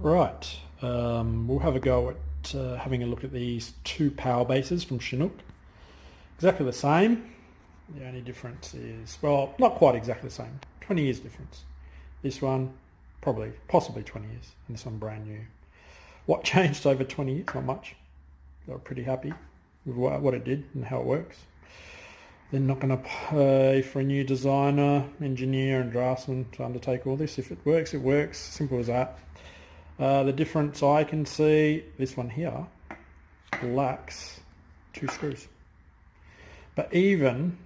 Right, we'll have a go at having a look at these two power bases from Chinook. Exactly the same. The only difference is, well, not quite exactly the same. 20 years difference. This one, possibly 20 years, and this one brand new. What changed over 20 years? Not much. They were pretty happy with what it did and how it works. They're not going to pay for a new designer, engineer and draftsman to undertake all this. If it works, it works. Simple as that. The difference I can see, this one here lacks 2 screws. But even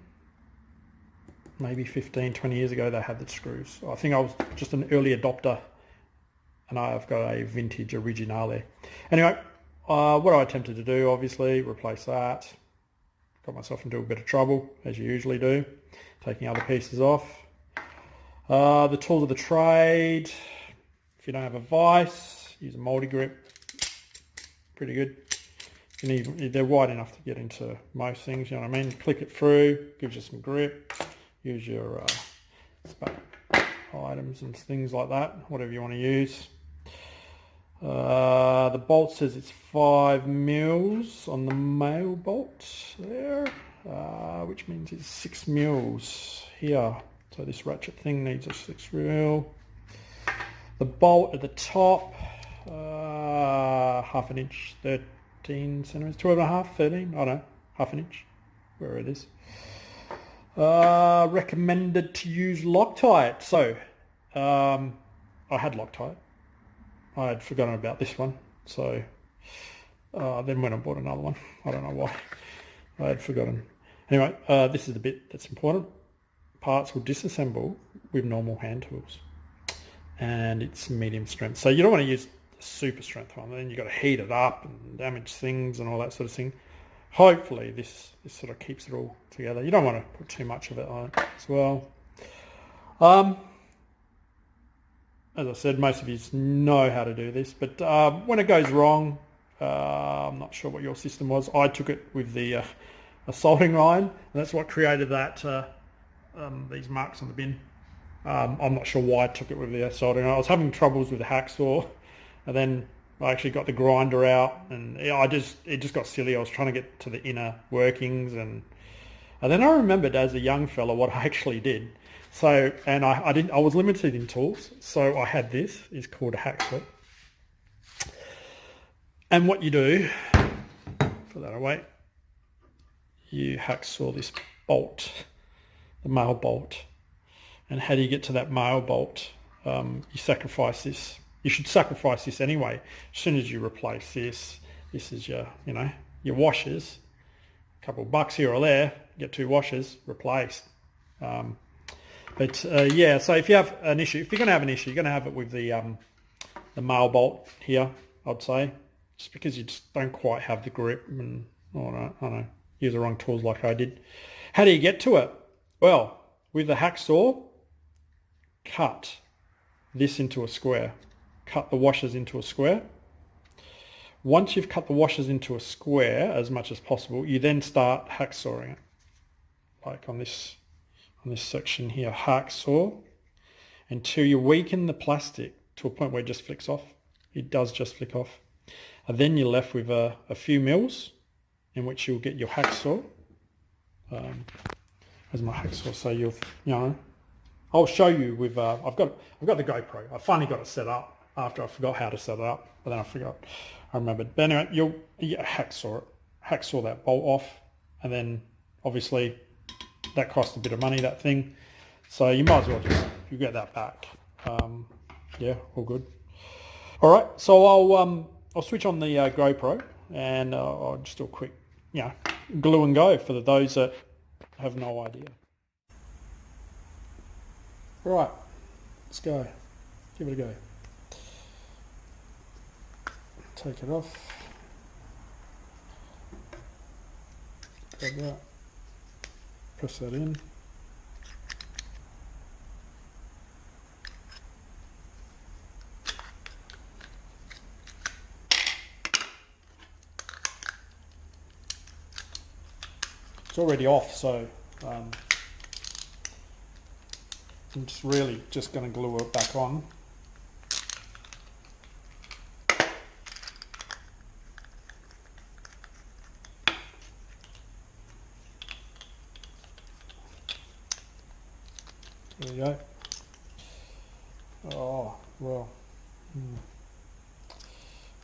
maybe 15, 20 years ago, they had the screws. I think I was just an early adopter and I've got a vintage originale. Anyway, what I attempted to do, obviously, replace that. Got myself into a bit of trouble, as you usually do, taking other pieces off. The tools of the trade, if you don't have a vise, use a multi-grip. Pretty good. They're wide enough to get into most things, you know what I mean? Click it through, gives you some grip. Use your items and things like that, whatever you want to use. The bolt says it's 5 mils on the male bolt there, which means it's 6 mils here. So this ratchet thing needs a 6 mil. The bolt at the top, half an inch, 13 centimeters, 12.5, 13, I don't know, half an inch, where it is. Recommended to use Loctite. So I had Loctite. I had forgotten about this one. So then went and bought another one. I don't know why. I had forgotten. Anyway, this is the bit that's important. Parts will disassemble with normal hand tools. And it's medium strength. So you don't want to use the super strength one. Then you've got to heat it up and damage things and all that sort of thing. Hopefully this sort of keeps it all together. You don't want to put too much of it on it as well. As I said, most of you know how to do this, but when it goes wrong, I'm not sure what your system was. I took it with the a soldering iron, and that's what created that these marks on the bin. I'm not sure why I took it with the soldering iron. I was having troubles with the hacksaw, and then I actually got the grinder out, and it just got silly. I was trying to get to the inner workings, and then I remembered as a young fella what I actually did. So, and I was limited in tools, so I had this. It's called a hacksaw. And what you do, put that away, you hacksaw this bolt, the male bolt. And how do you get to that male bolt? You sacrifice this. You should sacrifice this anyway. As soon as you replace this, this is your, your washers. A couple of bucks here or there, get 2 washers replaced. Yeah, so if you have an issue, if you're going to have an issue, you're going to have it with the male bolt here, I'd say, just because you just don't quite have the grip and I don't know, use the wrong tools like I did. How do you get to it? Well, with the hacksaw, cut this into a square. Cut the washers into a square. Once you've cut the washers into a square as much as possible, you then start hacksawing it. Like on this section here, hacksaw until you weaken the plastic to a point where it just flicks off. It does just flick off. And then you're left with a few mils in which you'll get your hacksaw. As my hacksaw, so I'll show you with, I've got the GoPro. I finally got it set up after I forgot how to set it up, but then I remembered. But anyway, you hacksaw that bolt off, and then obviously that cost a bit of money, that thing. So you might as well you get that back. Yeah, all good. All right, so I'll switch on the GoPro and I'll just do a quick, glue and go for those that have no idea. Right, let's go. Give it a go. Take it off. Grab that. Press that in. It's already off, so I'm just really going to glue it back on. There we go. Oh, well. We'll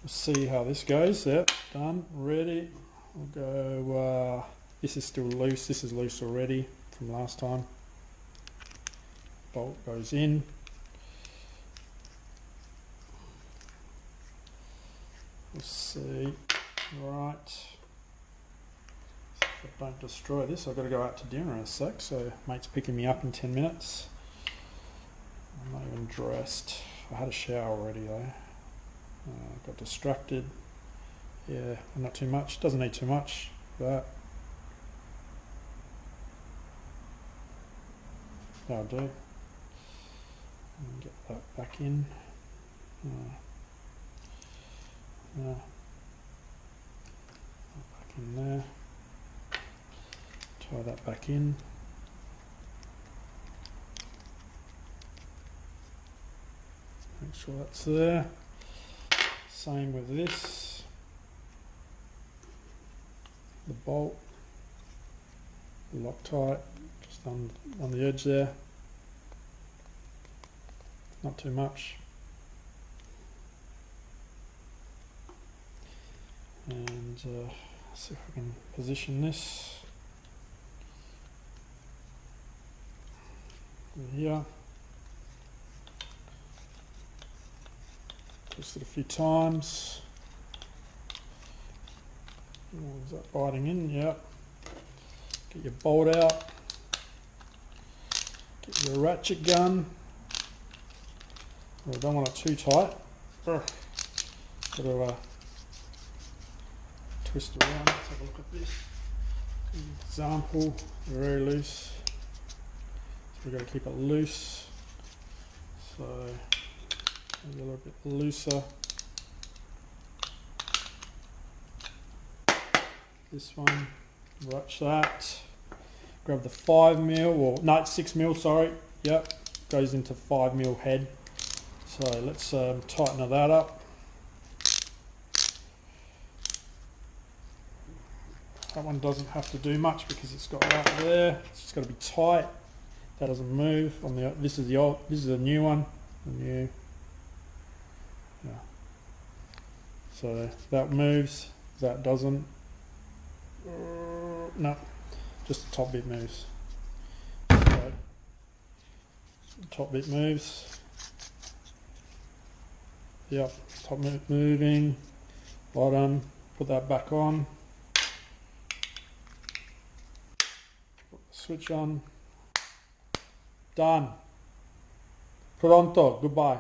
see how this goes. Yep, done, ready. We'll go, this is still loose. This is loose already from last time. Bolt goes in. We'll see. Right. If I don't destroy this, I've got to go out to dinner in a sec, so mate's picking me up in 10 minutes. I'm not even dressed. I had a shower already though. Got distracted. Yeah, not too much. Doesn't need too much. That. That'll do. And get that back in. Back in there. Tie that back in. Make sure that's there. Same with this. The bolt. Loctite. Just on the edge there. Not too much. And see if I can position this. Here. Twist it a few times. Oh, is that biting in? Yep. Get your bolt out. Get your ratchet gun. Well, I don't want it too tight. Got to twist around. Let's have a look at this. Example, very loose. So we've got to keep it loose. So maybe a little bit looser. This one, watch that. Grab the 5mm, or no, it's 6mm, sorry. Yep, goes into 5mm head. So let's tighten that up. That one doesn't have to do much because it's got right there. It's just got to be tight. That doesn't move. On the this is the old. This is a new one. The new. Yeah. So that moves. That doesn't. No, just the top bit moves. So, top bit moves. Yep, top moving. Bottom. Put that back on. Switch on. Done. Pronto. Goodbye.